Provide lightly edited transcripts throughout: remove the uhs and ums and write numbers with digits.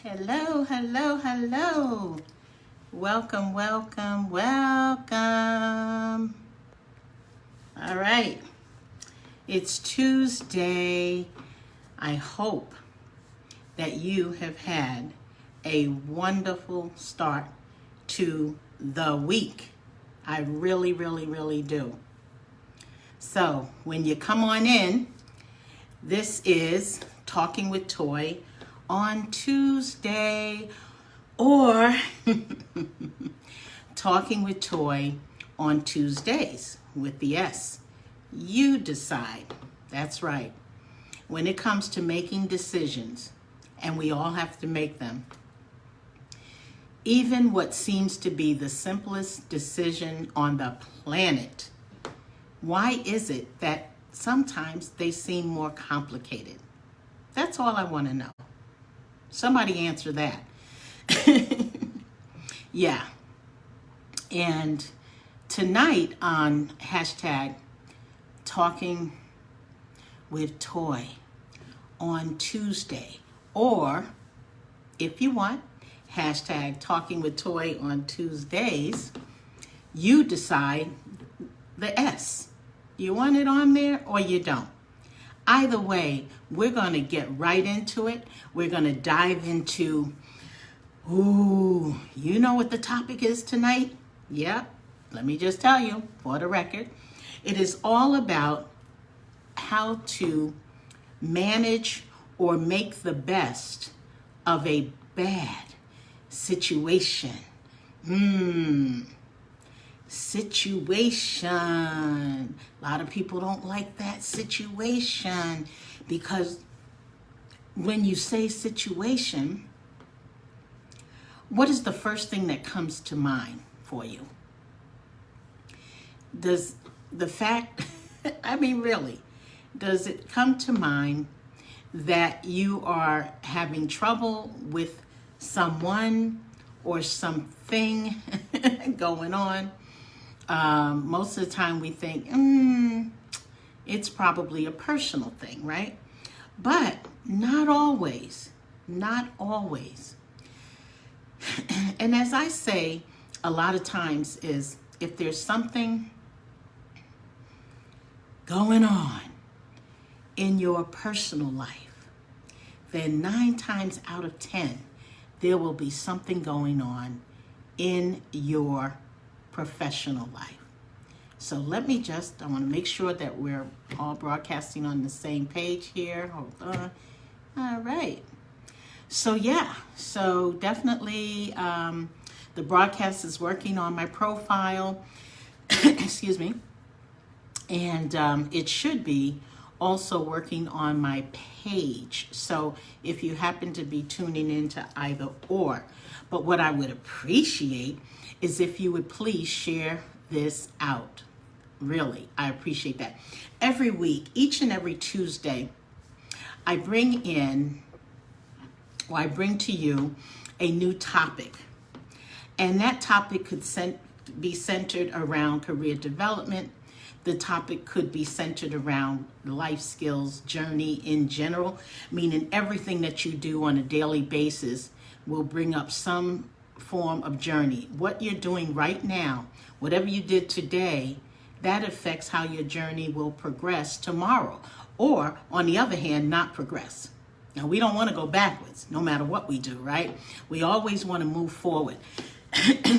Hello, hello, hello. Welcome, welcome, welcome. All right. It's Tuesday. I hope that you have had a wonderful start to the week. I really, really, really do. So when you come on in, this is Talking with Toye on Tuesday, or Talking with Toye on Tuesdays with the S. You decide. That's right. When it comes to making decisions, and we all have to make them, even what seems to be the simplest decision on the planet, why is it that sometimes they seem more complicated? That's all I want to know. Somebody answer that. Yeah. And tonight on hashtag Talking with Toye on Tuesday, or if you want, hashtag Talking with Toye on Tuesdays, you decide the S. You want it on there or you don't. Either way, we're going to get right into it. We're going to dive into, you know what the topic is tonight? Yeah, let me just tell you for the record. It is all about how to manage or make the best of a bad situation. Situation. A lot of people don't like that situation, because when you say situation, what is the first thing that comes to mind for you? Does the fact, really, does it come to mind that you are having trouble with someone or something going on? Most of the time we think, it's probably a personal thing, right? But not always, not always. And as I say, a lot of times is, if there's something going on in your personal life, then 9 times out of 10, there will be something going on in your professional life. So I want to make sure that we're all broadcasting on the same page here. Hold on. All right. So definitely the broadcast is working on my profile. Excuse me. And it should be also working on my page. So if you happen to be tuning into either or, but what I would appreciate is if you would please share this out. Really, I appreciate that. Every week, each and every Tuesday, I bring to you a new topic. And that topic could be centered around career development. The topic could be centered around life skills, journey in general, meaning everything that you do on a daily basis will bring up some form of journey. What you're doing right now, whatever you did today, that affects how your journey will progress tomorrow. Or, on the other hand, not progress. Now, we don't want to go backwards, no matter what we do, right? We always want to move forward.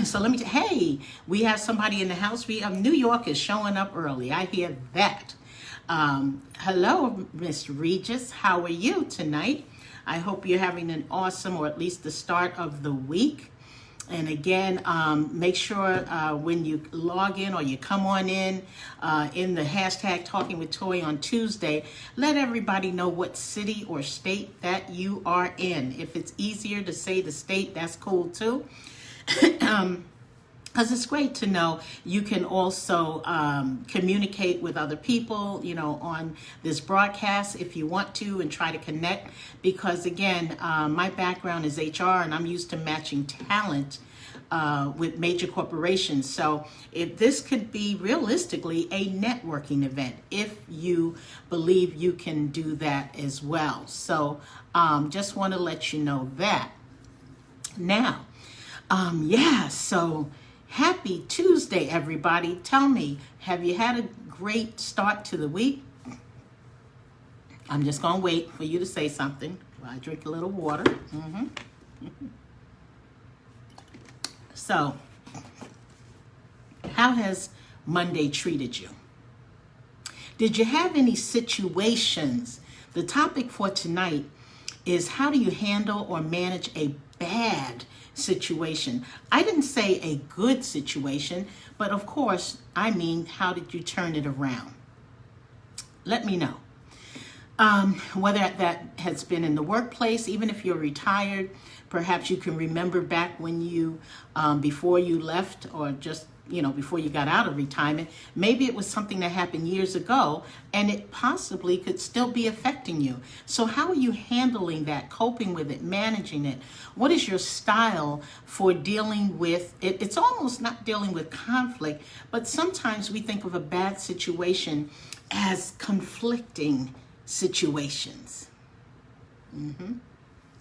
So hey, we have somebody in the house. New York is showing up early. I hear that. Hello, Miss Regis. How are you tonight? I hope you're having an awesome, or at least the start of the week. And again, make sure when you log in or you come on in the hashtag Talking with Toye on Tuesday, let everybody know what city or state that you are in. If it's easier to say the state, that's cool too. Because it's great to know you can also communicate with other people, on this broadcast if you want to, and try to connect. Because again, my background is HR, and I'm used to matching talent with major corporations. So if this could be realistically a networking event, if you believe you can do that as well. So just want to let you know that. Now, so happy Tuesday, everybody. Tell me, have you had a great start to the week? I'm just going to wait for you to say something while I drink a little water. So, how has Monday treated you? Did you have any situations? The topic for tonight is how do you handle or manage a bad situation? I didn't say a good situation, but of course, I mean, how did you turn it around? Let me know. Whether that has been in the workplace, even if you're retired, perhaps you can remember back when you, before you left or just, before you got out of retirement, maybe it was something that happened years ago and it possibly could still be affecting you. So how are you handling that, coping with it, managing it? What is your style for dealing with it? It's almost not dealing with conflict, but sometimes we think of a bad situation as conflicting situations.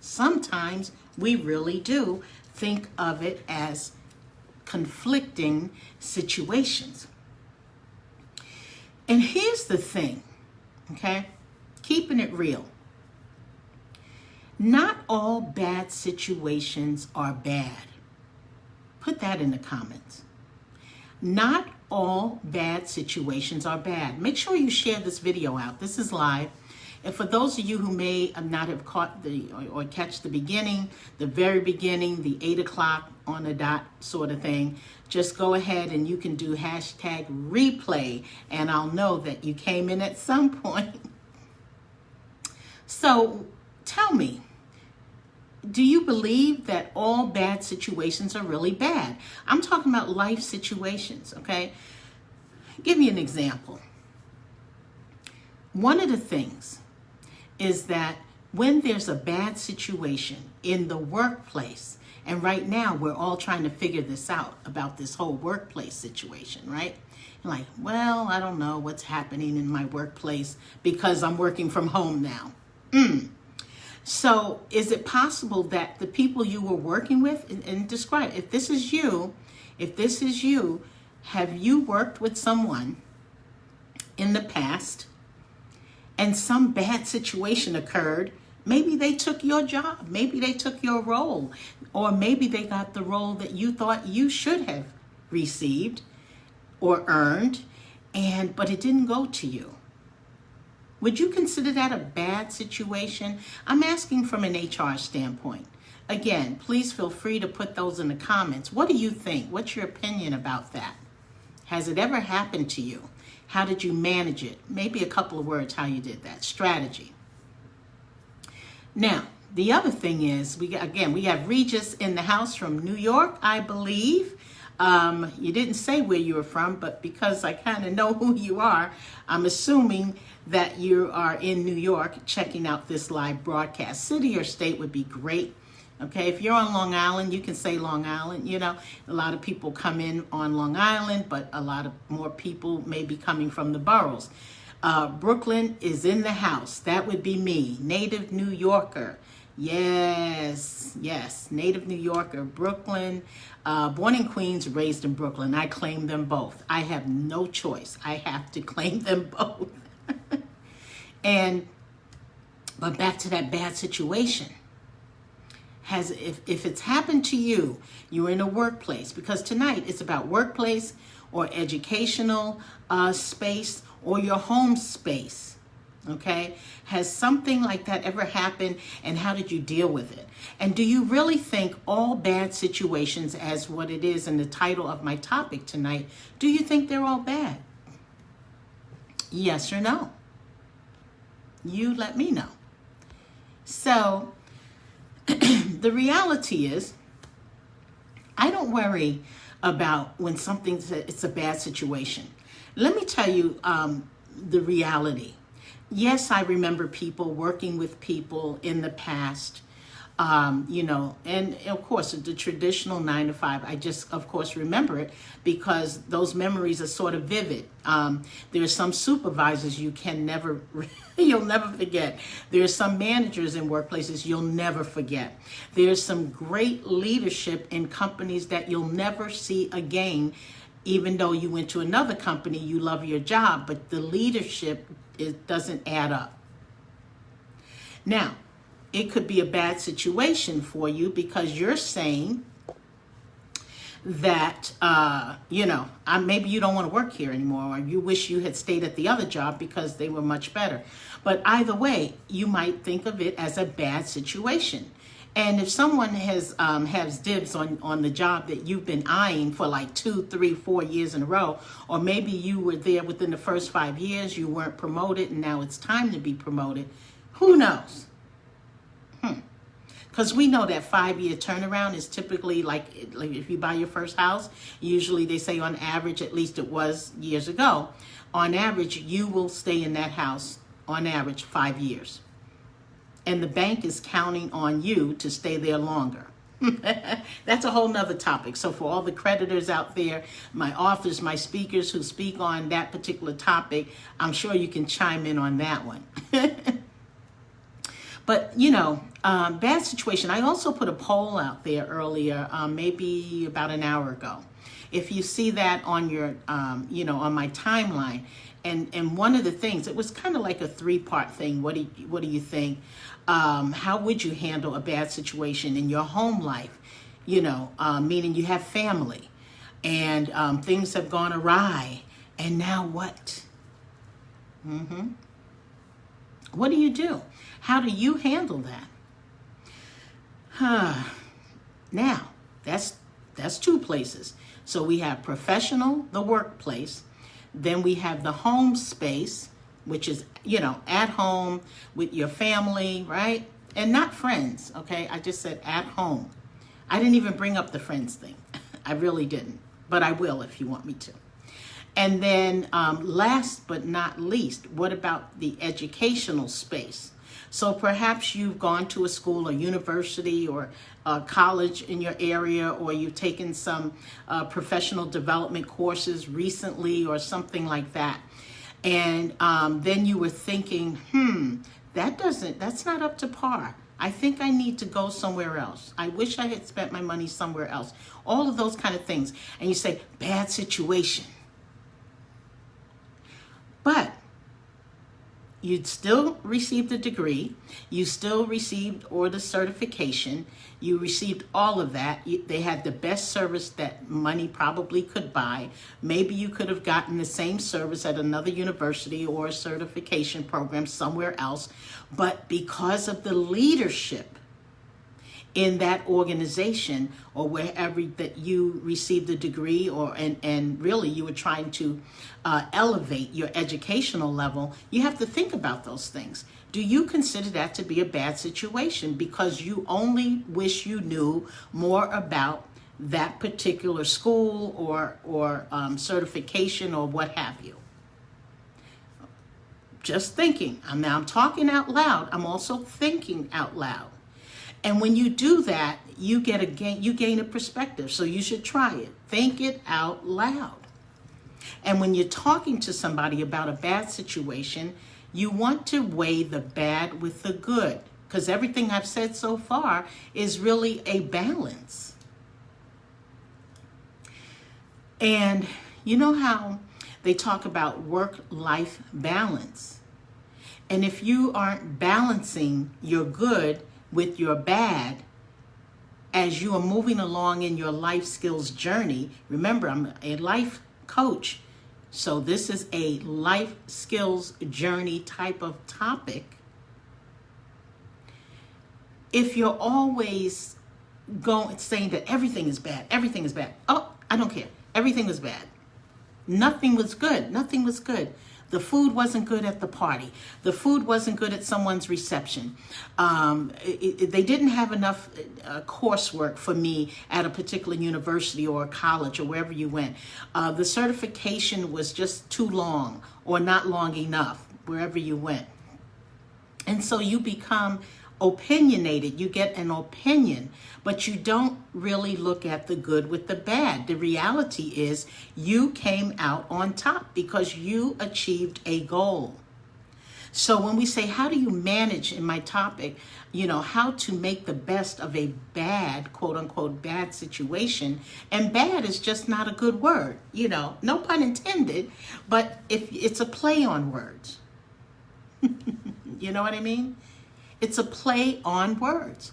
Sometimes we really do think of it as conflicting situations. And here's the thing, okay? Keeping it real. Not all bad situations are bad. Put that in the comments. Not all bad situations are bad. Make sure you share this video out. This is live. And for those of you who may not have caught or catch the beginning, the very beginning, the 8 o'clock on the dot sort of thing, just go ahead and you can do hashtag replay and I'll know that you came in at some point. So tell me, do you believe that all bad situations are really bad? I'm talking about life situations, okay? Give me an example. One of the things is that when there's a bad situation in the workplace, and right now we're all trying to figure this out about this whole workplace situation, right? Like, well, I don't know what's happening in my workplace because I'm working from home now. So is it possible that the people you were working with, and describe, if this is you, have you worked with someone in the past and some bad situation occurred? Maybe they took your job, maybe they took your role, or maybe they got the role that you thought you should have received or earned, but it didn't go to you. Would you consider that a bad situation? I'm asking from an HR standpoint. Again, please feel free to put those in the comments. What do you think? What's your opinion about that? Has it ever happened to you? How did you manage it? Maybe a couple of words how you did that. Strategy. Now, the other thing is, we have Regis in the house from New York, I believe. You didn't say where you were from, but because I kind of know who you are, I'm assuming that you are in New York checking out this live broadcast. City or state would be great. Okay, if you're on Long Island, you can say Long Island. A lot of people come in on Long Island, but a lot of more people may be coming from the boroughs. Brooklyn is in the house. That would be me, native New Yorker. Yes, native New Yorker, Brooklyn, born in Queens, raised in Brooklyn. I claim them both. I have no choice. I have to claim them both. But back to that bad situation. If it's happened to you, you're in a workplace, because tonight it's about workplace or educational space or your home space. Okay, has something like that ever happened, and how did you deal with it? And do you really think all bad situations, as what it is in the title of my topic tonight, do you think they're all bad? Yes or no? You let me know. So the reality is, I don't worry about when it's a bad situation. Let me tell you the reality. Yes, I remember people working with people in the past And of course, the traditional 9 to 5, I just, of course, remember it because those memories are sort of vivid. There are some supervisors you can never, you'll never forget. There are some managers in workplaces you'll never forget. There's some great leadership in companies that you'll never see again, even though you went to another company, you love your job, but the leadership, it doesn't add up. Now, it could be a bad situation for you because you're saying that, maybe you don't want to work here anymore, or you wish you had stayed at the other job because they were much better. But either way, you might think of it as a bad situation. And if someone has dibs on the job that you've been eyeing for like 2, 3, 4 years in a row, or maybe you were there within the first 5 years, you weren't promoted, and now it's time to be promoted, who knows? Because we know that 5-year turnaround is typically like if you buy your first house, usually they say on average, at least it was years ago, on average, you will stay in that house on average 5 years. And the bank is counting on you to stay there longer. That's a whole nother topic. So for all the creditors out there, my authors, my speakers who speak on that particular topic, I'm sure you can chime in on that one. But, bad situation. I also put a poll out there earlier, maybe about an hour ago. If you see that on your, on my timeline, and one of the things, it was kind of like a 3-part thing. What do you think? How would you handle a bad situation in your home life? Meaning you have family and things have gone awry. And now what? What do you do? How do you handle that? Now, that's 2 places. So we have professional, the workplace. Then we have the home space, which is, at home with your family, right? And not friends, okay? I just said at home. I didn't even bring up the friends thing. I really didn't. But I will if you want me to. And then last but not least, what about the educational space? So perhaps you've gone to a school or university or college in your area, or you've taken some professional development courses recently or something like that. And then you were thinking, that's not up to par. I think I need to go somewhere else. I wish I had spent my money somewhere else. All of those kind of things. And you say, bad situation. But you'd still received the degree, you still received or the certification, you received all of that. They had the best service that money probably could buy. Maybe you could have gotten the same service at another university or a certification program somewhere else, but because of the leadership in that organization or wherever that you received the degree, and really you were trying to elevate your educational level, you have to think about those things. Do you consider that to be a bad situation because you only wish you knew more about that particular school or certification or what have you? Just thinking. I'm talking out loud. I'm also thinking out loud. And when you do that, you gain a perspective. So you should try it. Think it out loud. And when you're talking to somebody about a bad situation, you want to weigh the bad with the good, because everything I've said so far is really a balance. And you know how they talk about work-life balance. And if you aren't balancing your good with your bad as you are moving along in your life skills journey, remember, I'm a life coach, so this is a life skills journey type of topic. If you're always saying that everything is bad, oh, I don't care, everything was bad, nothing was good. The food wasn't good at the party. The food wasn't good at someone's reception. They didn't have enough coursework for me at a particular university or college or wherever you went. The certification was just too long or not long enough wherever you went. And so you become opinionated. You get an opinion, but you don't really look at the good with the bad. The reality is you came out on top because you achieved a goal. So when we say, how do you manage, in my topic, how to make the best of a bad, quote unquote, bad situation. And bad is just not a good word, no pun intended, but if it's a play on words. You know what I mean? It's a play on words.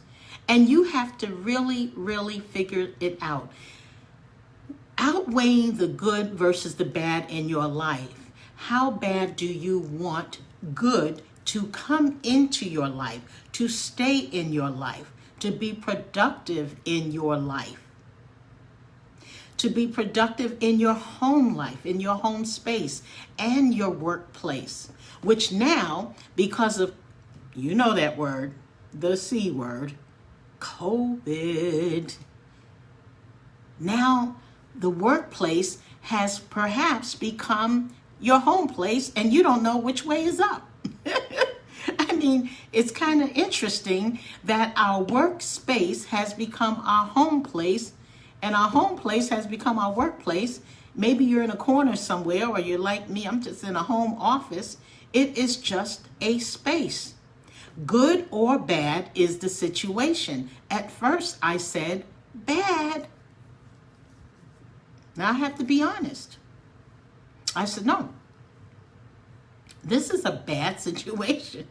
And you have to really, really figure it out. Outweighing the good versus the bad in your life. How bad do you want good to come into your life, to stay in your life, to be productive in your life, to be productive in your home life, in your home space, and your workplace, which now, because of, that word, the C word, COVID, now the workplace has perhaps become your home place, and you don't know which way is up. I mean, it's kind of interesting that our workspace has become our home place, and our home place has become our workplace. Maybe you're in a corner somewhere, or you're like me, I'm just in a home office. It is just a space. Good or bad is the situation. At first, I said bad. Now I have to be honest. I said, no, this is a bad situation.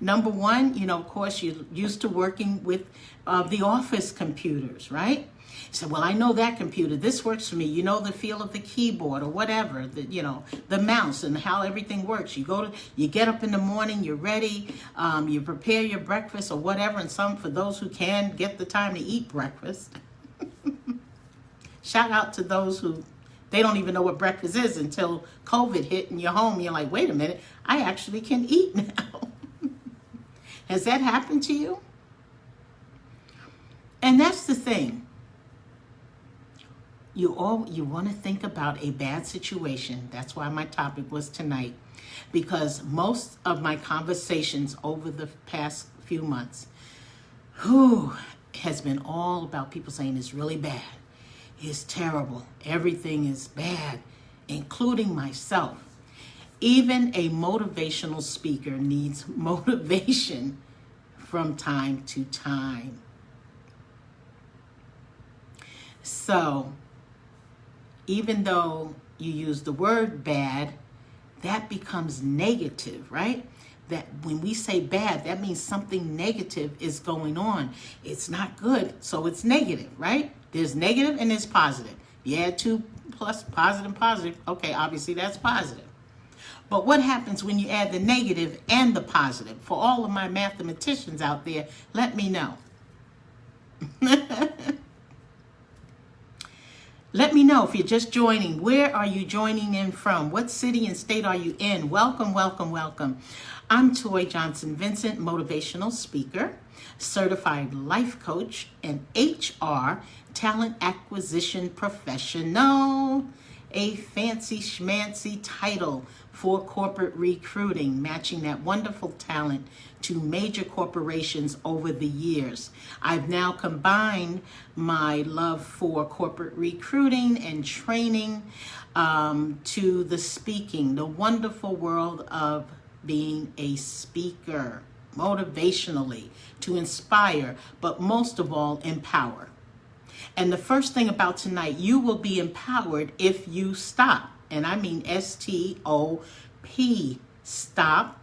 Number one, of course, you're used to working with the office computers, right? You say, well, I know that computer. This works for me. You know the feel of the keyboard or whatever, the mouse and how everything works. You get up in the morning, you're ready, you prepare your breakfast or whatever. And for those who can get the time to eat breakfast. Shout out to those who, they don't even know what breakfast is until COVID hit and you're home. You're like, wait a minute, I actually can eat now. Has that happened to you? And that's the thing. You want to think about a bad situation. That's why my topic was tonight. Because most of my conversations over the past few months, has been all about people saying it's really bad. It's terrible. Everything is bad, including myself. Even a motivational speaker needs motivation from time to time. So, even though you use the word bad, that becomes negative, right? That when we say bad, that means something negative is going on. It's not good, so it's negative, right? There's negative and there's positive. You add 2 plus positive, okay, obviously that's positive. But what happens when you add the negative and the positive? For all of my mathematicians out there, let me know. Let me know if you're just joining. Where are you joining in from? What city and state are you in? Welcome, welcome, welcome. I'm Toye JOHNSON-VINCENT, motivational speaker, certified life coach, and HR talent acquisition professional. A fancy schmancy title for corporate recruiting, matching that wonderful talent to major corporations over the years. I've now combined my love for corporate recruiting and training to the speaking, the wonderful world of being a speaker, motivationally, to inspire, but most of all, empower. And the first thing about tonight, you will be empowered if you stop. And I mean S-T-O-P. Stop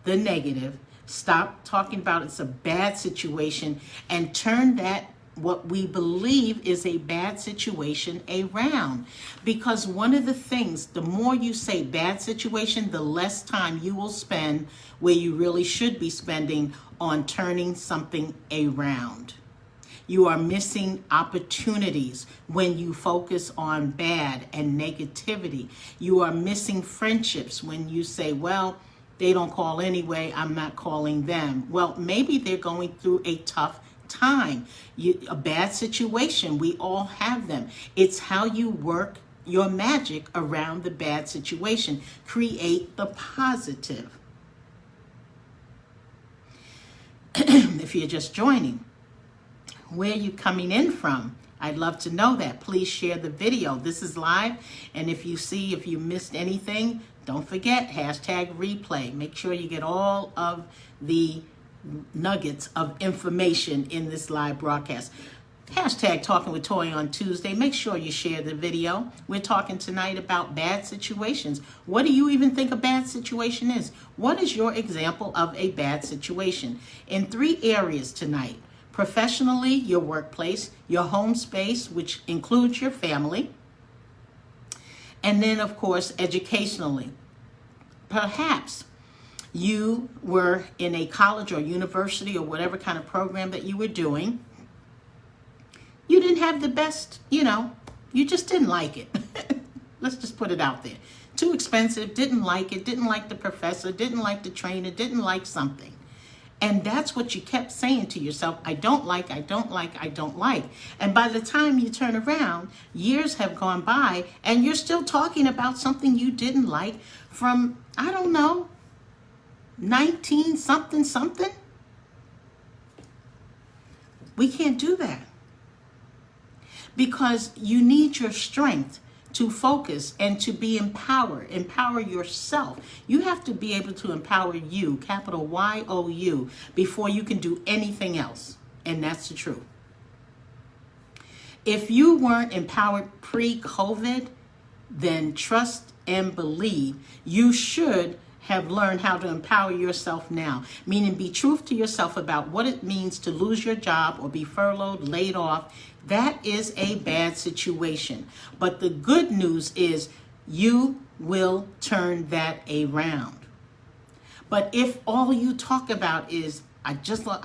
the negative. Stop talking about it's a bad situation and turn that, what we believe is a bad situation, around. Because one of the things, the more you say bad situation, the less time you will spend where you really should be spending on turning something around. You are missing opportunities when you focus on bad and negativity. You are missing friendships when you say, well, they don't call anyway, I'm not calling them. Well, maybe they're going through a tough time, a bad situation. We all have them. It's how you work your magic around the bad situation. Create the positive. if you're just joining. Where are you coming in from? I'd love to know that. Please share the video. This is live, and if you missed anything, don't forget, hashtag replay. Make sure you get all of the nuggets of information in this live broadcast. Hashtag Talking with Toye on Tuesday. Make sure you share the video. We're talking tonight about bad situations. What do you even think a bad situation is? What is your example of a bad situation? In 3 areas tonight. Professionally, your workplace, your home space, which includes your family, and then, of course, educationally. Perhaps you were in a college or university or whatever kind of program that you were doing. You didn't have the best, you just didn't like it. Let's just put it out there. Too expensive, didn't like it, didn't like the professor, didn't like the trainer, didn't like something. And that's what you kept saying to yourself, I don't like, I don't like, I don't like. And by the time you turn around, years have gone by and you're still talking about something you didn't like from, I don't know, 19 something something. We can't do that. Because you need your strength to focus and to be empowered. Empower yourself. You have to be able to empower you, capital Y-O-U, before you can do anything else. And that's the truth. If you weren't empowered pre-COVID, then trust and believe you should have learned how to empower yourself now. Meaning be truth to yourself about what it means to lose your job or be furloughed, laid off. That is a bad situation. But the good news is you will turn that around. But if all you talk about is, I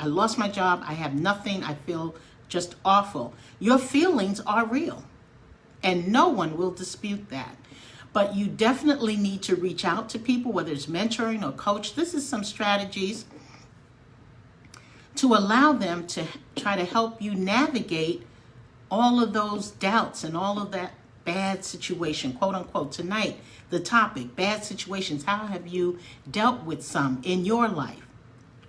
lost my job, I have nothing, I feel just awful, your feelings are real. And no one will dispute that. But you definitely need to reach out to people, whether it's mentoring or coach. This is some strategies to allow them to try to help you navigate all of those doubts and all of that bad situation, quote unquote. Tonight, the topic, bad situations. How have you dealt with some in your life?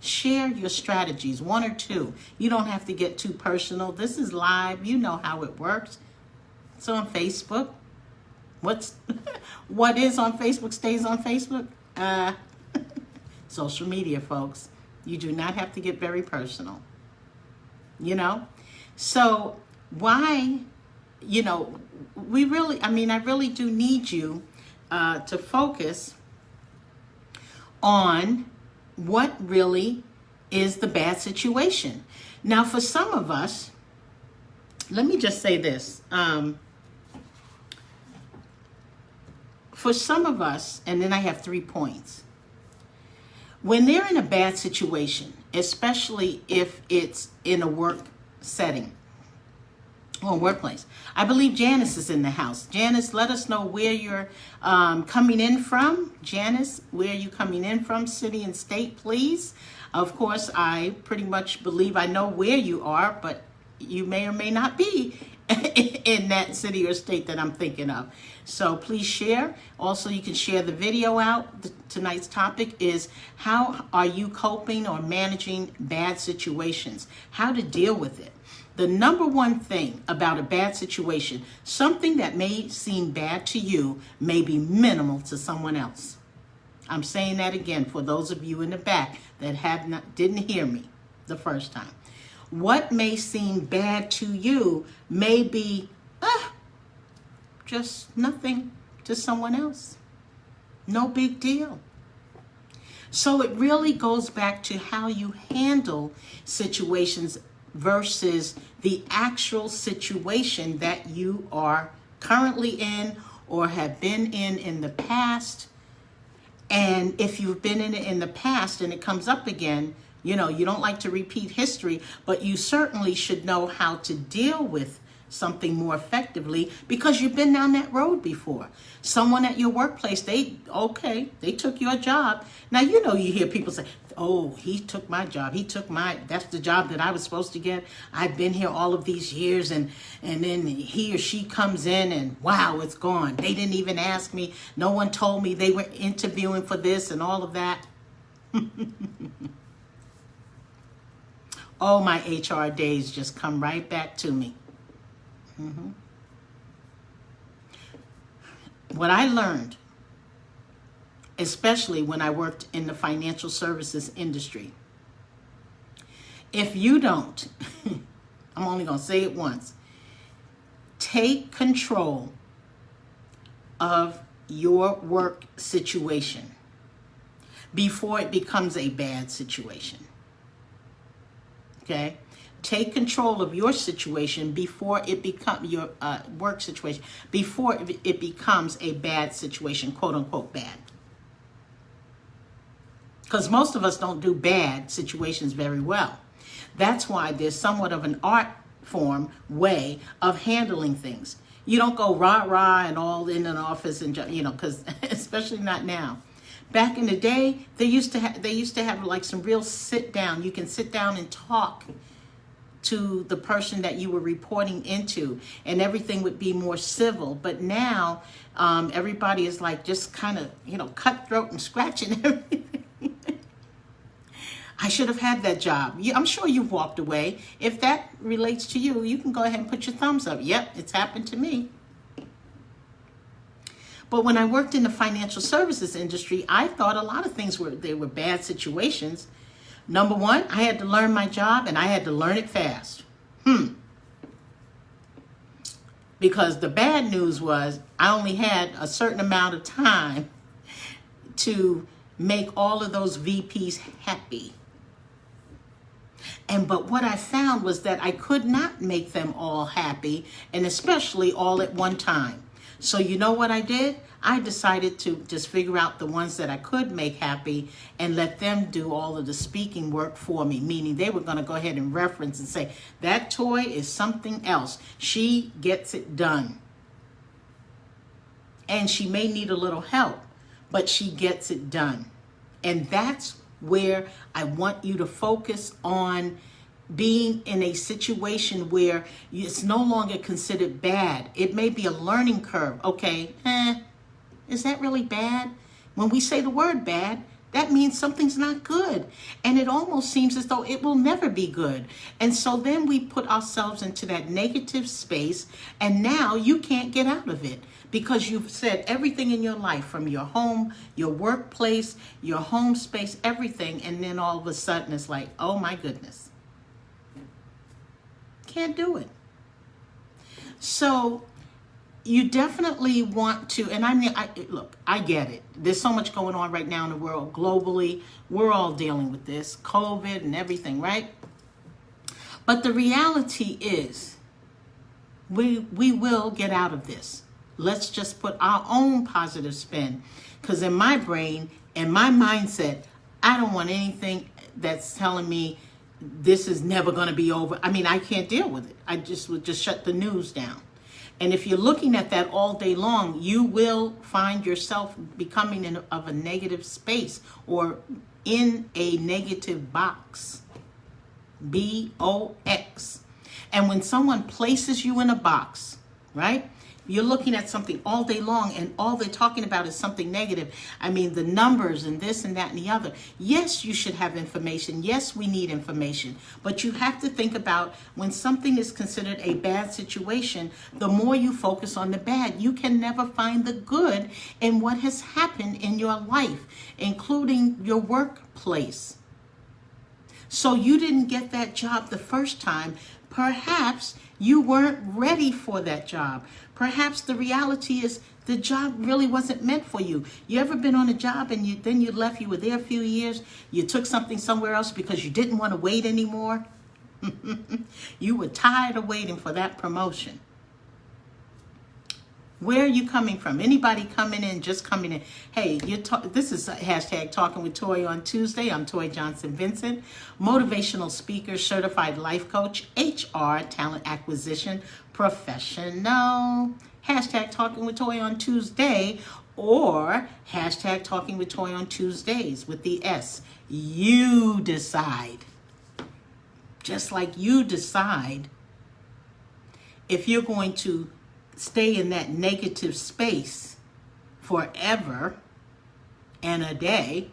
Share your strategies, 1 or 2. You don't have to get too personal. This is live. You know how it works. It's on Facebook. What is on Facebook stays on Facebook. Social media, folks. You do not have to get very personal. So why, I really do need you to focus on what really is the bad situation. Now, for some of us, let me just say this. For some of us, and then I have 3 points. When they're in a bad situation, especially if it's in a work setting or workplace. I believe Janice is in the house. Janice, let us know where you're coming in from. Janice, where are you coming in from? City and state, please. Of course, I pretty much believe I know where you are, but you may or may not be in that city or state that I'm thinking of. So please share. Also, you can share the video out. Tonight's topic is how are you coping or managing bad situations? How to deal with it. The number one thing about a bad situation, something that may seem bad to you may be minimal to someone else. I'm saying that again for those of you in the back that didn't hear me the first time. What may seem bad to you may be just nothing to someone else. No big deal. So it really goes back to how you handle situations versus the actual situation that you are currently in or have been in the past. And if you've been in it in the past and it comes up again, you don't like to repeat history, but you certainly should know how to deal with something more effectively because you've been down that road before. Someone at your workplace, they took your job. Now, you hear people say, oh, he took my job. That's the job that I was supposed to get. I've been here all of these years and then he or she comes in and wow, it's gone. They didn't even ask me. No one told me they were interviewing for this and all of that. Oh, my HR days just come right back to me. What I learned, especially when I worked in the financial services industry, if you don't, I'm only going to say it once, take control of your work situation before it becomes a bad situation. Okay? Take control of your situation before it becomes your work situation, before it becomes a bad situation, quote unquote bad. Because most of us don't do bad situations very well. That's why there's somewhat of an art form way of handling things. You don't go rah-rah and all in an office and, because especially not now. Back in the day, they used to have like some real sit down. You can sit down and talk to the person that you were reporting into, and everything would be more civil. But now, everybody is like just kind of, cutthroat and scratching everything. I should have had that job. I'm sure you've walked away. If that relates to you, you can go ahead and put your thumbs up. Yep, it's happened to me. But when I worked in the financial services industry, I thought a lot of things were bad situations. Number one, I had to learn my job, and I had to learn it fast. Because the bad news was I only had a certain amount of time to make all of those VPs happy. But what I found was that I could not make them all happy, and especially all at one time. So you know what I did? I decided to just figure out the ones that I could make happy and let them do all of the speaking work for me, meaning they were going to go ahead and reference and say, that Toy is something else. She gets it done. And she may need a little help, but she gets it done. And that's where I want you to focus on being in a situation where it's no longer considered bad. It may be a learning curve. Okay, is that really bad? When we say the word bad, that means something's not good. And it almost seems as though it will never be good. And so then we put ourselves into that negative space, and now you can't get out of it because you've said everything in your life, from your home, your workplace, your home space, everything. And then all of a sudden it's like, oh my goodness. Can't do it. So you definitely want to, and look, I get it. There's so much going on right now in the world globally. We're all dealing with this, COVID and everything, right? But the reality is, we will get out of this. Let's just put our own positive spin. Because in my brain and my mindset, I don't want anything that's telling me this is never going to be over. I mean, I can't deal with it. I would just shut the news down. And if you're looking at that all day long, you will find yourself becoming of a negative space or in a negative box. B-O-X. And when someone places you in a box, right? You're looking at something all day long, and all they're talking about is something negative. I mean, the numbers and this and that and the other. Yes, you should have information. Yes, we need information. But you have to think about when something is considered a bad situation, the more you focus on the bad, you can never find the good in what has happened in your life, including your workplace. So you didn't get that job the first time. Perhaps you weren't ready for that job. Perhaps the reality is the job really wasn't meant for you. You ever been on a job and then you left, you were there a few years, you took something somewhere else because you didn't want to wait anymore? You were tired of waiting for that promotion. Where are you coming from? Anybody coming in, just coming in? Hey, this is hashtag Talking with Toye on Tuesday. I'm Toye Johnson-Vincent, motivational speaker, certified life coach, HR, talent acquisition professional. Hashtag Talking with Toye on Tuesday, or hashtag Talking with Toye on Tuesdays with the S. You decide. Just like you decide if you're going to stay in that negative space forever and a day,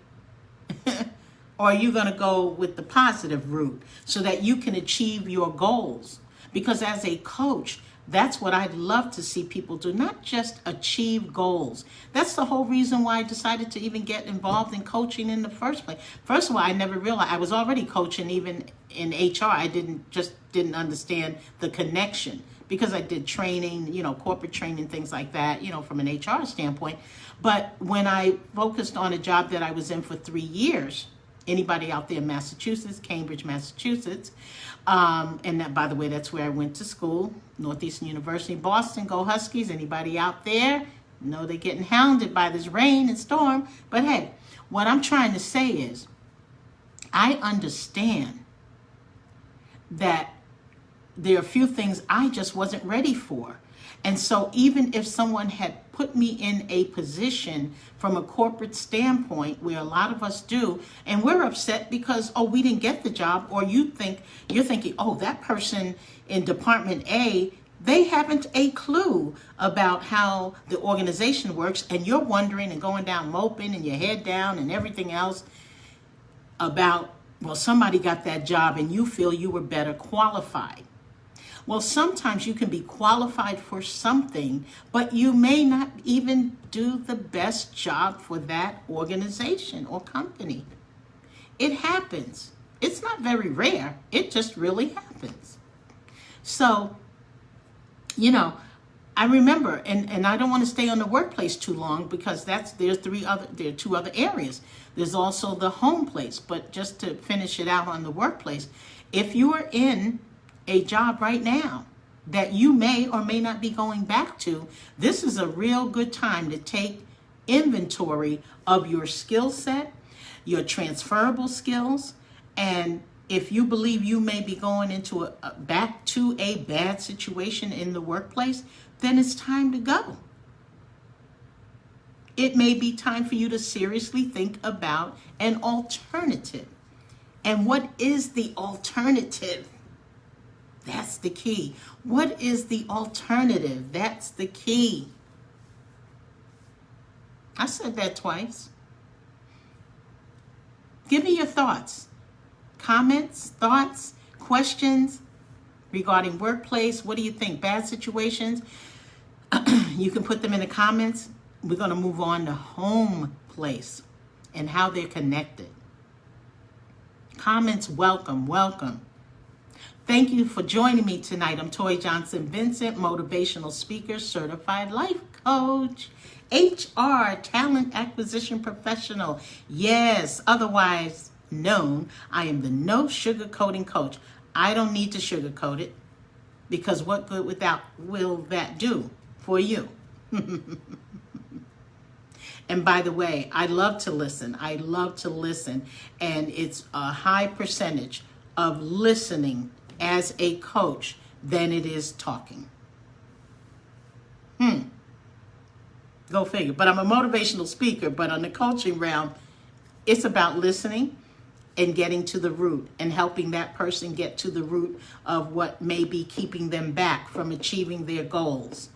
Or are you going to go with the positive route so that you can achieve your goals? Because as a coach, that's what I'd love to see people do, not just achieve goals. That's the whole reason why I decided to even get involved in coaching in the first place. First of all, I never realized I was already coaching even in HR. I didn't understand the connection because I did training, corporate training, things like that, from an HR standpoint. But when I focused on a job that I was in for 3 years, anybody out there in Massachusetts, Cambridge, Massachusetts, and that, by the way, that's where I went to school, Northeastern University, Boston, go Huskies. Anybody out there? No, they're getting hounded by this rain and storm. But hey, what I'm trying to say is, I understand that there are a few things I just wasn't ready for. And so even if someone had put me in a position from a corporate standpoint, where a lot of us do, and we're upset because, we didn't get the job, or you're thinking, that person in Department A, they haven't a clue about how the organization works, and you're wondering and going down moping and your head down and everything else about, somebody got that job and you feel you were better qualified. Well, sometimes you can be qualified for something, but you may not even do the best job for that organization or company. It happens. It's not very rare. It just really happens. So, I remember, and I don't want to stay on the workplace too long because there are 2 other areas. There's also the home place, but just to finish it out on the workplace, if you are in a job right now that you may or may not be going back to, this is a real good time to take inventory of your skill set, your transferable skills, and if you believe you may be going into back to a bad situation in the workplace, then it's time to go. It may be time for you to seriously think about an alternative. And what is the alternative? That's the key. What is the alternative? That's the key. I said that twice. Give me your thoughts, comments, thoughts, questions regarding workplace. What do you think? Bad situations? You can put them in the comments. We're going to move on to home place and how they're connected. Comments, welcome, welcome. Thank you for joining me tonight. I'm Toye Johnson-Vincent, motivational speaker, certified life coach, HR, talent acquisition professional. Yes, otherwise known, I am the no sugarcoating coach. I don't need to sugarcoat it because what good will that do for you? And by the way, I love to listen. I love to listen. And it's a high percentage of listening as a coach than it is talking. Go figure. But I'm a motivational speaker, but on the coaching realm, it's about listening and getting to the root and helping that person get to the root of what may be keeping them back from achieving their goals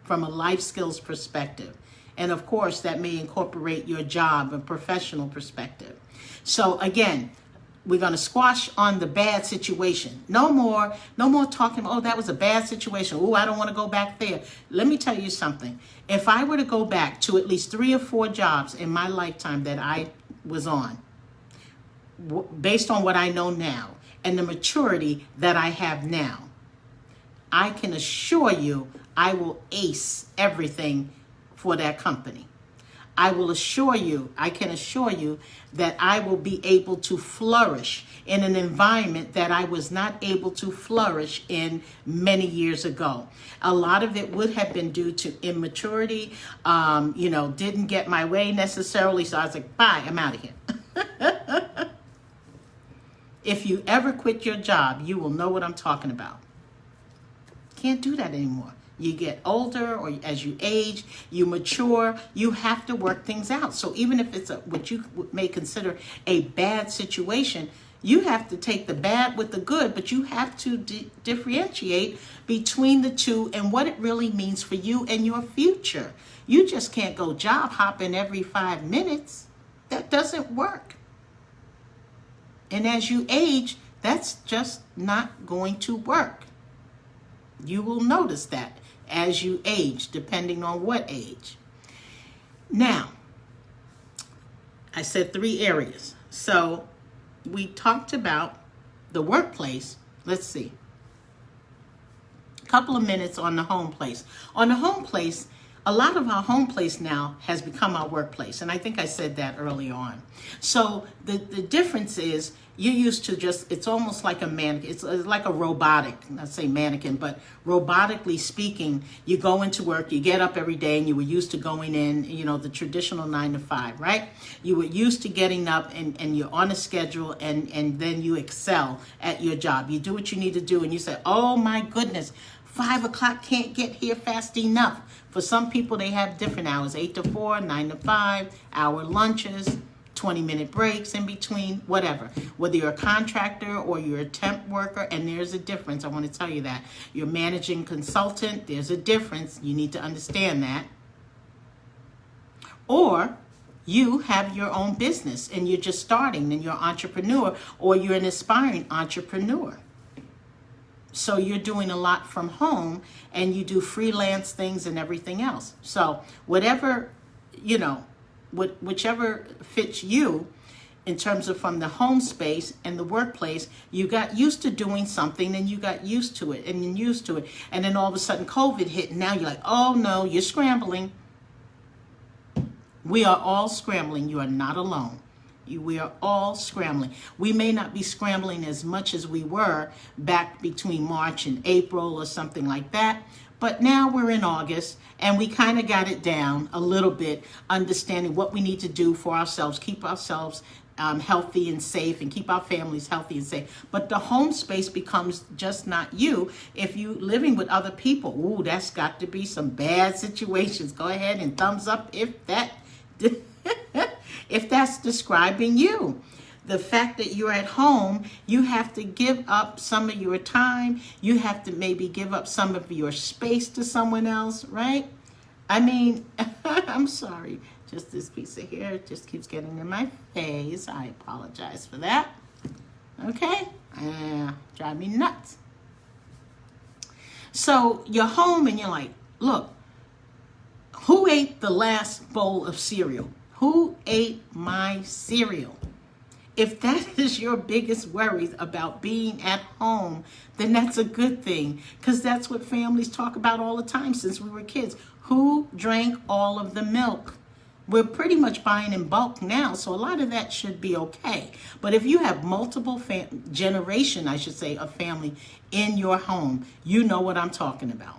from a life skills perspective. And of course, that may incorporate your job and professional perspective. So again, we're going to squash on the bad situation. No more talking, that was a bad situation. Oh, I don't want to go back there. Let me tell you something. If I were to go back to at least 3 or 4 jobs in my lifetime that I was on, based on what I know now and the maturity that I have now, I can assure you I will ace everything for that company. I can assure you that I will be able to flourish in an environment that I was not able to flourish in many years ago. A lot of it would have been due to immaturity, didn't get my way necessarily. So I was like, bye, I'm out of here. If you ever quit your job, you will know what I'm talking about. Can't do that anymore. You get older, or as you age, you mature, you have to work things out. So even if it's what you may consider a bad situation, you have to take the bad with the good, but you have to differentiate between the two and what it really means for you and your future. You just can't go job hopping every 5 minutes. That doesn't work. And as you age, that's just not going to work. You will notice that as you age, depending on what age. Now, I said 3 areas. So we talked about the workplace. Let's see. A couple of minutes on the home place. On the home place, a lot of our home place now has become our workplace. And I think I said that early on. So the difference is you used to just, it's almost like a mannequin. It's like a robotic, not say mannequin, but robotically speaking, you go into work, you get up every day, and you were used to going in, you know, the traditional 9 to 5, right? You were used to getting up and you're on a schedule and then you excel at your job. You do what you need to do and you say, oh my goodness, 5 o'clock can't get here fast enough. For some people, they have different hours, 8 to 4, 9 to 5, hour lunches, 20-minute breaks in between, whatever. Whether you're a contractor or you're a temp worker, and there's a difference, I want to tell you that. You're managing consultant, there's a difference. You need to understand that. Or you have your own business and you're just starting and you're an entrepreneur, or you're an aspiring entrepreneur. So you're doing a lot from home and you do freelance things and everything else. So whatever, you know, whichever fits you in terms of from the home space and the workplace, you got used to doing something and you got used to it and then used to it. And then all of a sudden COVID hit and now you're like, oh no, you're scrambling. We are all scrambling. You are not alone. We are all scrambling. We may not be scrambling as much as we were back between March and April or something like that. But now we're in August and we kind of got it down a little bit, understanding what we need to do for ourselves, keep ourselves healthy and safe, and keep our families healthy and safe. But the home space becomes just not you. If you living with other people, ooh, that's got to be some bad situations. Go ahead and thumbs up if that if that's describing you. The fact that you're at home, you have to give up some of your time. You have to maybe give up some of your space to someone else, right? I mean, I'm sorry. Just this piece of hair just keeps getting in my face. I apologize for that. Okay? Drive me nuts. So you're home and you're like, look, who ate the last bowl of cereal? Who ate my cereal? If that is your biggest worries about being at home, then that's a good thing, because that's what families talk about all the time since we were kids. Who drank all of the milk? We're pretty much buying in bulk now, so a lot of that should be okay. But if you have multiple generation, I should say, of family in your home, you know what I'm talking about.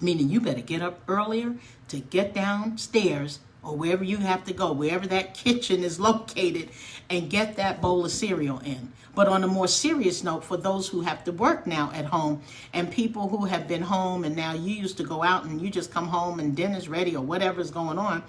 Meaning you better get up earlier to get downstairs or wherever you have to go, wherever that kitchen is located, and get that bowl of cereal in. But on a more serious note, for those who have to work now at home and people who have been home and now you used to go out and you just come home and dinner's ready or whatever's going on,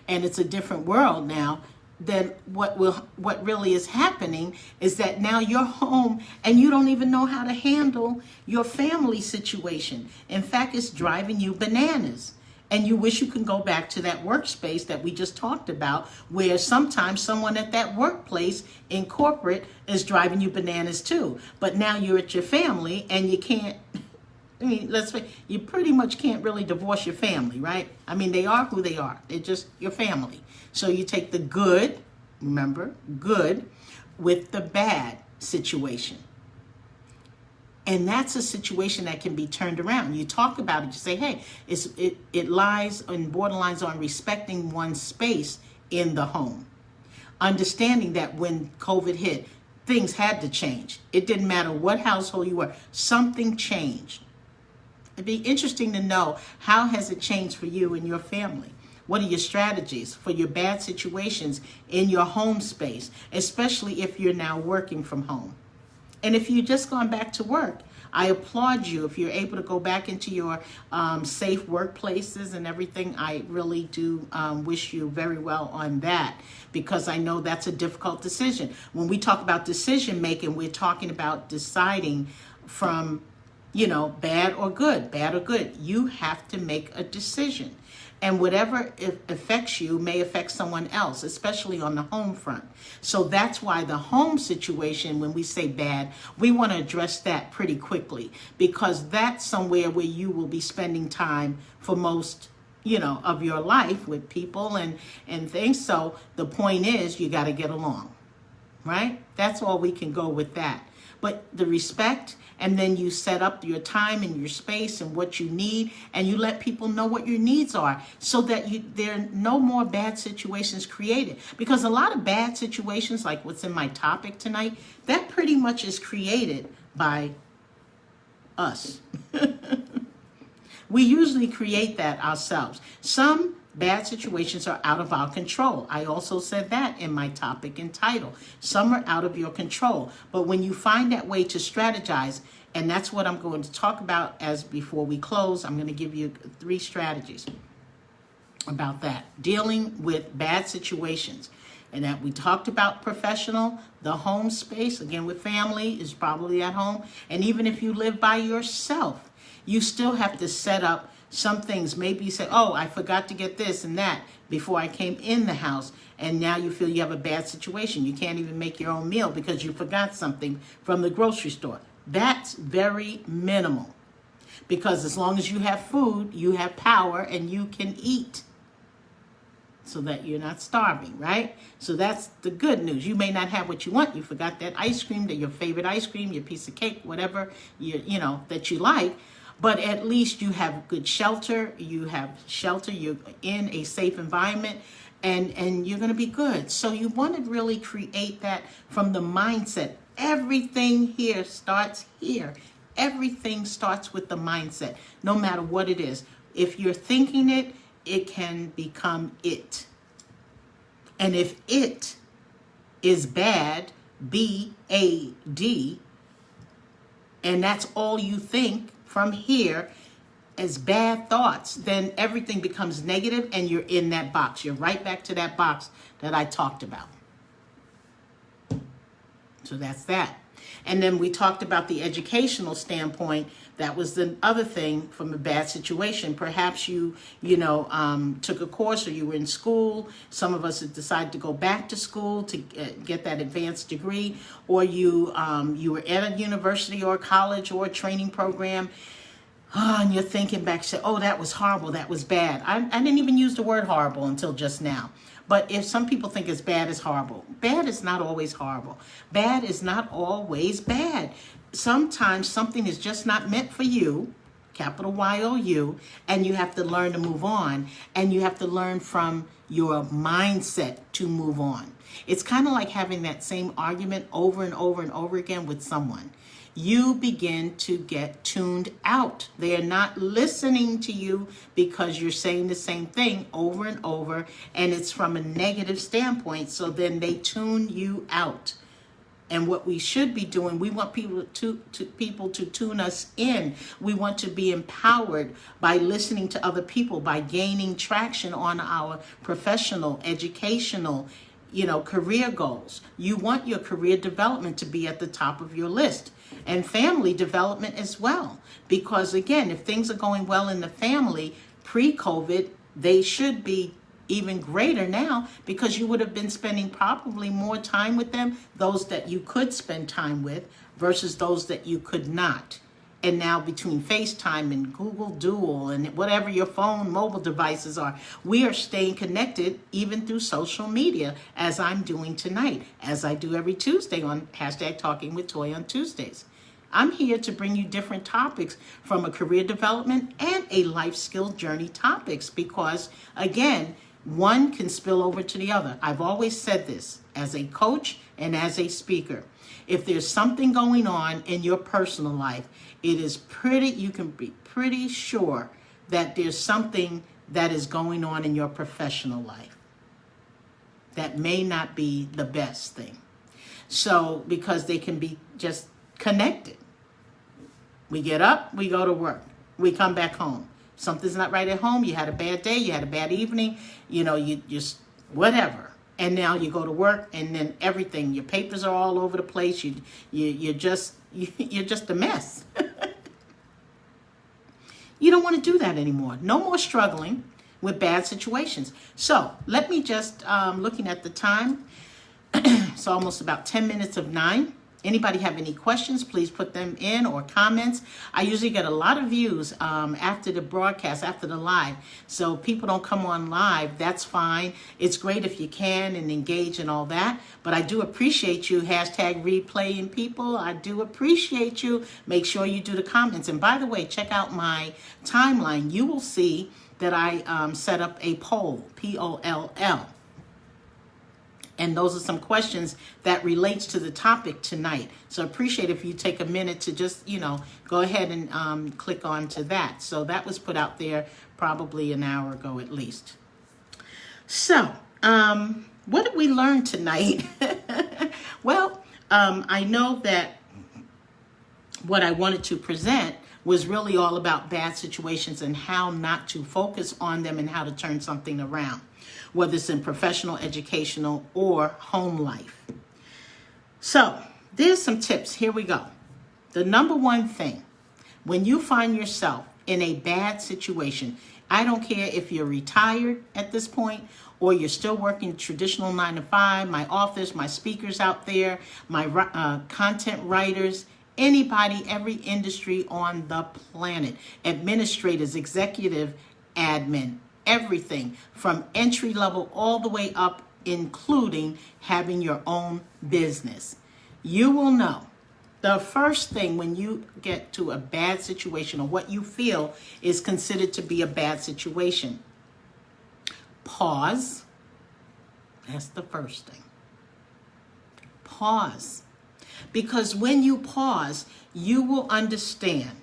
and it's a different world now, then what really is happening is that now you're home and you don't even know how to handle your family situation. In fact, it's driving you bananas. And you wish you can go back to that workspace that we just talked about, where sometimes someone at that workplace in corporate is driving you bananas too. But now you're at your family and you can't, I mean, you pretty much can't really divorce your family, right? I mean, they are who they are. They're just your family. So you take the good, remember, good, with the bad situation. And that's a situation that can be turned around. You talk about it, you say, hey, it lies and borderlines on respecting one's space in the home. Understanding that when COVID hit, things had to change. It didn't matter what household you were, something changed. It'd be interesting to know, how has it changed for you and your family? What are your strategies for your bad situations in your home space, especially if you're now working from home? And if you've just gone back to work, I applaud you. If you're able to go back into your safe workplaces and everything, I really do wish you very well on that, because I know that's a difficult decision. When we talk about decision making, we're talking about deciding from, bad or good, bad or good. You have to make a decision. And whatever affects you may affect someone else, especially on the home front. So that's why the home situation, when we say bad, we want to address that pretty quickly, because that's somewhere where you will be spending time for most, of your life with people and things. So the point is, you got to get along, right? That's all we can go with that. But the respect, and then you set up your time and your space and what you need, and you let people know what your needs are, so that there are no more bad situations created. Because a lot of bad situations, like what's in my topic tonight, that pretty much is created by us. We usually create that ourselves. Some bad situations are out of our control. I also said that in my topic and title. Some are out of your control. But when you find that way to strategize, and that's what I'm going to talk about as before we close, I'm going to give you 3 strategies about that. Dealing with bad situations. And that we talked about professional, the home space, again with family is probably at home. And even if you live by yourself, you still have to set up some things. Maybe you say, oh, I forgot to get this and that before I came in the house. And now you feel you have a bad situation. You can't even make your own meal because you forgot something from the grocery store. That's very minimal. Because as long as you have food, you have power and you can eat, so that you're not starving, right? So that's the good news. You may not have what you want. You forgot that ice cream, your favorite ice cream, your piece of cake, whatever that you like. But at least you have good shelter. You're in a safe environment, and you're going to be good. So you want to really create that from the mindset. Everything here starts here. Everything starts with the mindset, no matter what it is. If you're thinking it, it can become it. And if it is bad, B-A-D, and that's all you think from here as bad thoughts, then everything becomes negative and you're in that box. You're right back to that box that I talked about. So that's that. And then we talked about the educational standpoint. That was the other thing from a bad situation. Perhaps you took a course, or you were in school. Some of us have decided to go back to school to get that advanced degree, or you were at a university or college or a training program. And you're thinking back, say, oh, that was horrible, that was bad. I didn't even use the word horrible until just now. But if some people think it's bad is horrible, bad is not always horrible. Bad is not always bad. Sometimes something is just not meant for you, capital Y-O-U, and you have to learn to move on. And you have to learn from your mindset to move on. It's kind of like having that same argument over and over and over again with someone. You begin to get tuned out. They are not listening to you because you're saying the same thing over and over, and it's from a negative standpoint. So then they tune you out. And what we should be doing, we want people to tune us in. We want to be empowered by listening to other people, by gaining traction on our professional, educational, career goals. You want your career development to be at the top of your list, and family development as well. Because again, if things are going well in the family pre-COVID, they should be even greater now, because you would have been spending probably more time with them, those that you could spend time with versus those that you could not. And now between FaceTime and Google Duo and whatever your phone mobile devices are, we are staying connected even through social media, as I'm doing tonight, as I do every Tuesday on #Talking with Toye on Tuesdays. I'm here to bring you different topics from a career development and a life skill journey topics, because again, one can spill over to the other. I've always said this as a coach and as a speaker. If there's something going on in your personal life, you can be pretty sure that there's something that is going on in your professional life that may not be the best thing. So, because they can be just connected. We get up, we go to work, we come back home. Something's not right at home. You had a bad day, you had a bad evening, you just whatever. And now you go to work, and then everything, your papers are all over the place. You're just a mess. You don't want to do that anymore. No more struggling. with bad situations. So let me just, looking at the time, it's almost about 10 minutes of 9. Anybody have any questions, please put them in, or comments. I usually get a lot of views after the broadcast, after the live. So if people don't come on live, that's fine. It's great if you can and engage and all that. But I do appreciate you, hashtag replaying people. I do appreciate you. Make sure you do the comments. And by the way, check out my timeline. You will see that I set up a poll, P-O-L-L. And those are some questions that relates to the topic tonight. So I appreciate if you take a minute to just, go ahead and click on to that. So that was put out there probably an hour ago at least. So what did we learn tonight? Well, I know that what I wanted to present was really all about bad situations and how not to focus on them and how to turn something around, whether it's in professional, educational, or home life. So there's some tips. Here we go. The number one thing, when you find yourself in a bad situation, I don't care if you're retired at this point or you're still working traditional 9 to 5, my authors, my speakers out there, my content writers, anybody, every industry on the planet, administrators, executive admin, everything from entry level all the way up, including having your own business. You will know the first thing when you get to a bad situation or what you feel is considered to be a bad situation. Pause. That's the first thing. Pause. Because when you pause, you will understand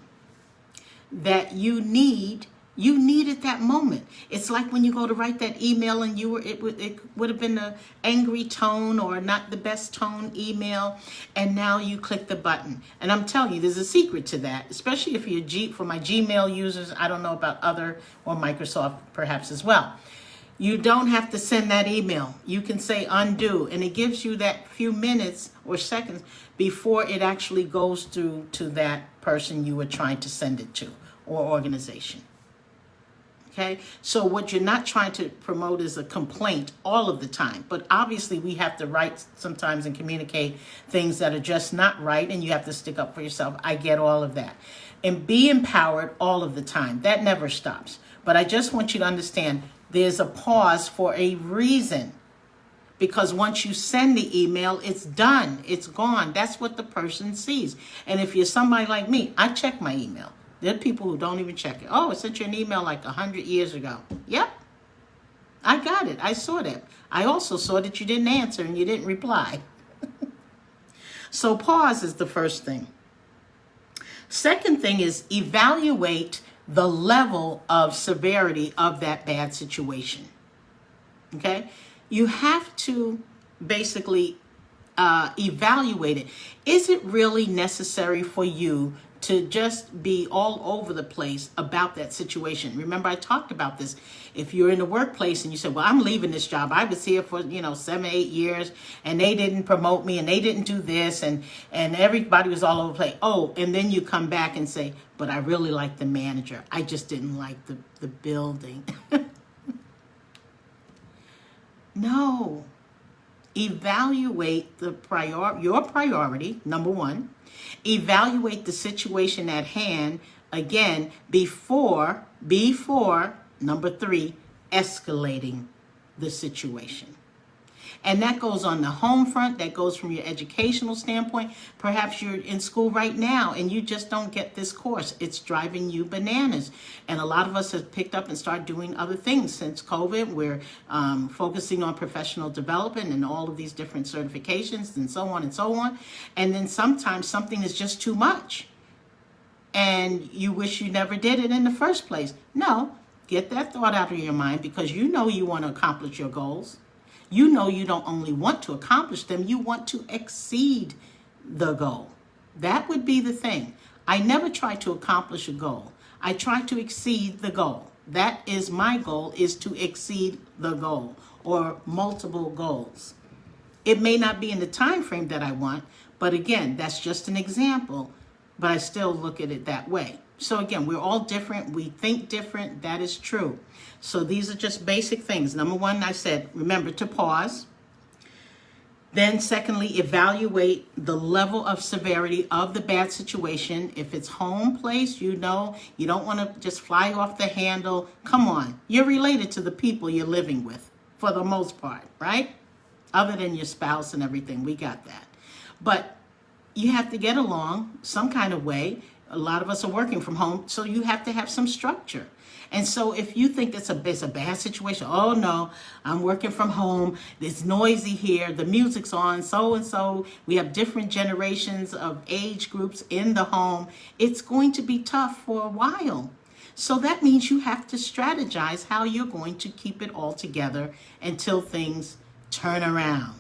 that you needed that moment. It's like when you go to write that email and it would have been an angry tone or not the best tone email, and now you click the button. And I'm telling you, there's a secret to that, especially if you're for my Gmail users. I don't know about other, or Microsoft perhaps as well. You don't have to send that email. You can say undo, and it gives you that few minutes or seconds before it actually goes through to that person you were trying to send it to or organization. Okay, so what you're not trying to promote is a complaint all of the time. But obviously we have to write sometimes and communicate things that are just not right, and you have to stick up for yourself. I get all of that. And be empowered all of the time. That never stops. But I just want you to understand there's a pause for a reason. Because once you send the email, it's done. It's gone. That's what the person sees. And if you're somebody like me, I check my email. There are people who don't even check it. Oh, I sent you an email like 100 years ago. Yep. I got it. I saw that. I also saw that you didn't answer and you didn't reply. So pause is the first thing. Second thing is evaluate the level of severity of that bad situation. Okay? You have to basically evaluate it. Is it really necessary for you to just be all over the place about that situation? Remember, I talked about this. If you're in the workplace and you say, well, I'm leaving this job. I was here for, 7, 8 years, and they didn't promote me, and they didn't do this, and everybody was all over the place. Oh, and then you come back and say, but I really like the manager. I just didn't like the building. No. Evaluate your priority, number one. Evaluate the situation at hand, again, before, number 3, escalating the situation. And that goes on the home front, that goes from your educational standpoint. Perhaps you're in school right now and you just don't get this course. It's driving you bananas. And a lot of us have picked up and started doing other things since COVID. We're focusing on professional development and all of these different certifications and so on and so on. And then sometimes something is just too much and you wish you never did it in the first place. No, get that thought out of your mind, because you know you want to accomplish your goals. You know you don't only want to accomplish them, you want to exceed the goal. That would be the thing. I never try to accomplish a goal. I try to exceed the goal. That is my goal, is to exceed the goal or multiple goals. It may not be in the time frame that I want, but again, that's just an example, but I still look at it that way. So again, we're all different. We think different. That is true. So these are just basic things. Number one, I said, remember to pause. Then secondly, evaluate the level of severity of the bad situation. If it's home place, you know, you don't want to just fly off the handle. Come on, you're related to the people you're living with for the most part, right? Other than your spouse and everything, we got that. But you have to get along some kind of way. A lot of us are working from home, so you have to have some structure. And so if you think it's a bad situation, oh no, I'm working from home, it's noisy here, the music's on, so-and-so, we have different generations of age groups in the home, it's going to be tough for a while. So that means you have to strategize how you're going to keep it all together until things turn around.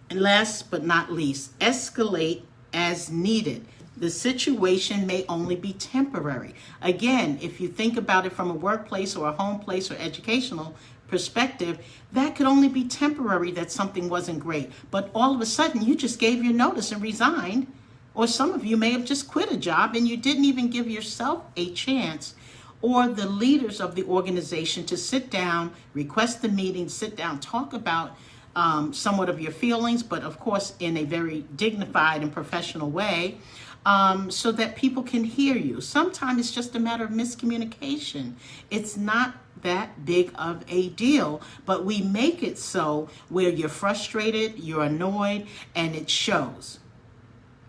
And last but not least, escalate as needed. The situation may only be temporary. Again, if you think about it from a workplace or a home place or educational perspective, that could only be temporary, that something wasn't great. But all of a sudden, you just gave your notice and resigned. Or some of you may have just quit a job and you didn't even give yourself a chance or the leaders of the organization to sit down, request the meeting, sit down, talk about somewhat of your feelings, but of course in a very dignified and professional way, so that people can hear you. Sometimes it's just a matter of miscommunication. It's not that big of a deal, but we make it so where you're frustrated, you're annoyed, and it shows.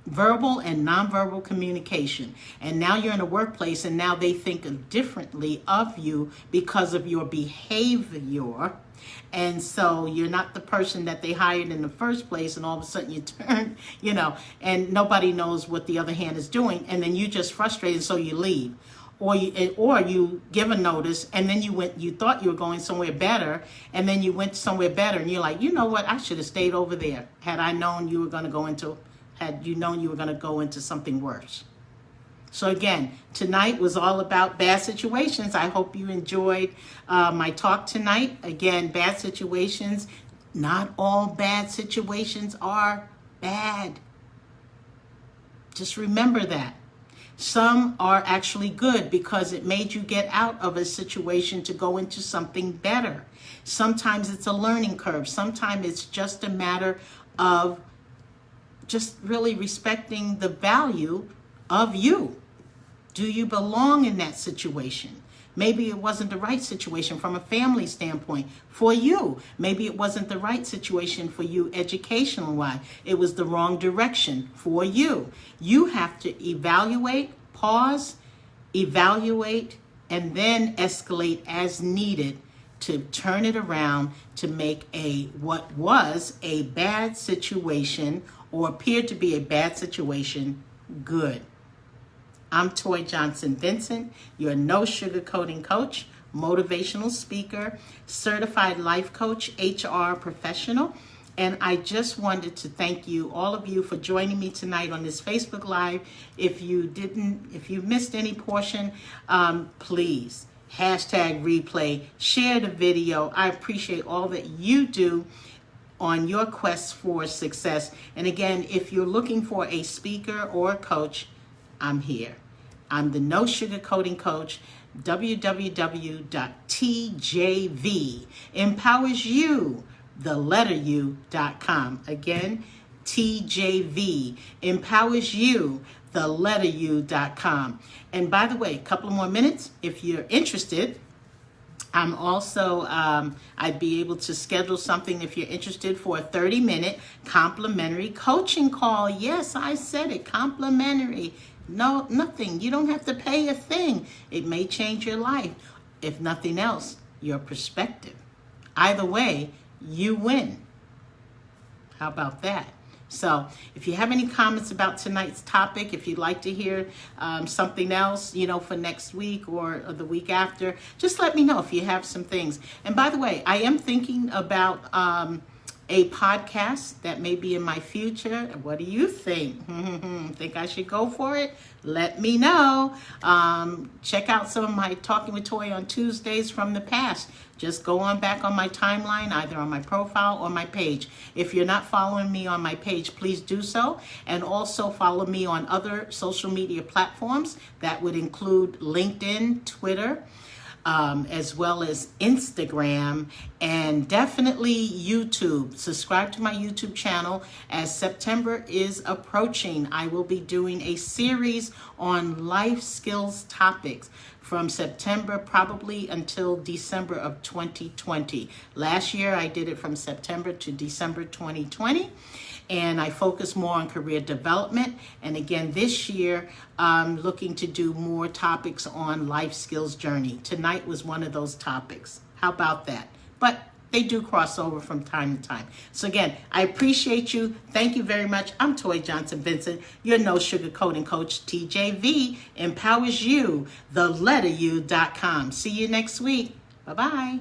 Verbal and nonverbal communication. And now you're in a workplace and now they think differently of you because of your behavior. And so you're not the person that they hired in the first place, and all of a sudden you turn, and nobody knows what the other hand is doing, and then you just frustrated, so you leave. Or you give a notice, and then you thought you were going somewhere better, and then you went somewhere better, and you're like, you know what, I should have stayed over there had you known you were going to go into something worse. So again, tonight was all about bad situations. I hope you enjoyed my talk tonight. Again, bad situations. Not all bad situations are bad. Just remember that. Some are actually good because it made you get out of a situation to go into something better. Sometimes it's a learning curve. Sometimes it's just a matter of just really respecting the value of you. Do you belong in that situation? Maybe it wasn't the right situation from a family standpoint for you. Maybe it wasn't the right situation for you educational-wise. It was the wrong direction for you. You have to evaluate, pause, evaluate, and then escalate as needed to turn it around to make what was a bad situation or appeared to be a bad situation good. I'm Toye Johnson-Vincent, your no sugarcoating coach, motivational speaker, certified life coach, HR professional. And I just wanted to thank you, all of you, for joining me tonight on this Facebook Live. If you missed any portion, please #replay, share the video. I appreciate all that you do on your quest for success. And again, if you're looking for a speaker or a coach, I'm here. I'm the No Sugarcoating Coach, www.tjvempowersyou.com. Again, tjvempowersyou.com. And by the way, a couple more minutes, if you're interested, I'm also, I'd be able to schedule something if you're interested for a 30-minute complimentary coaching call. Yes, I said it, complimentary. No, nothing. You don't have to pay a thing. It may change your life. If nothing else, your perspective. Either way, you win. How about that? So if you have any comments about tonight's topic, if you'd like to hear something else, for next week or the week after, just let me know if you have some things. And by the way, I am thinking about a podcast that may be in my future. What do you think? Think I should go for it? Let me know. Check out some of my Talking with Toye on Tuesdays from the past. Just go on back on my timeline, either on my profile or my page. If you're not following me on my page, please do so. And also follow me on other social media platforms. That would include LinkedIn, Twitter, as well as Instagram, and definitely YouTube. Subscribe to my YouTube channel. As September is approaching, I will be doing a series on life skills topics from September probably until December of 2020. Last year I did it from September to December 2020. And I focus more on career development. And again, this year, I'm looking to do more topics on life skills journey. Tonight was one of those topics. How about that? But they do cross over from time to time. So again, I appreciate you. Thank you very much. I'm Toye Johnson-Vincent, your no sugarcoating coach. TJV empowers you, the letter U.com. See you next week. Bye-bye.